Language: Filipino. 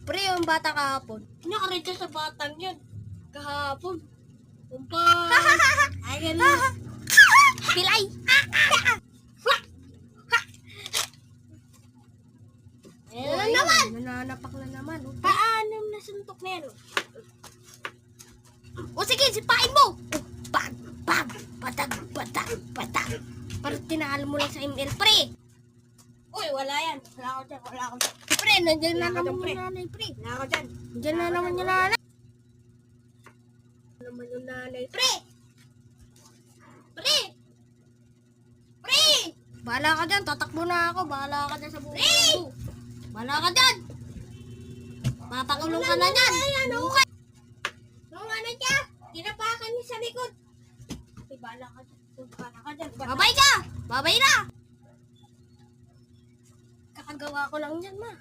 Pre, yung bata kahapon. Nakarito sa batang yun. Kahapon. Kumpa. Ay, ganun. Pilay! Ayan na naman. Nananapak na naman. Oh. Paano nasuntok na yan? O sige, sipain mo! Oh, bag, bag, patag, patag, patag. Parang tinalo mo lang sa ML, pre. Uy, wala yan. Wala ako dyan, wala ako dyan. Pre, nandiyan na Wala ka naman dyan, pre. yung nanay, pre. Wala ako dyan. Nandiyan na naman yung nanay. Naman yung nanay, pre. Pre! Pre! Bahala ka dyan, tatakbo na ako. Bahala ka dyan sa buhay. Pre! Bahala ka dyan. Papakulong ka na dyan. Bukay. Nung ano niya, tinapakan niya sa likod. Ay, bala ka dyan. Bala ka dyan. Babay ka. Babay na. Kakagawa ko lang dyan, ma.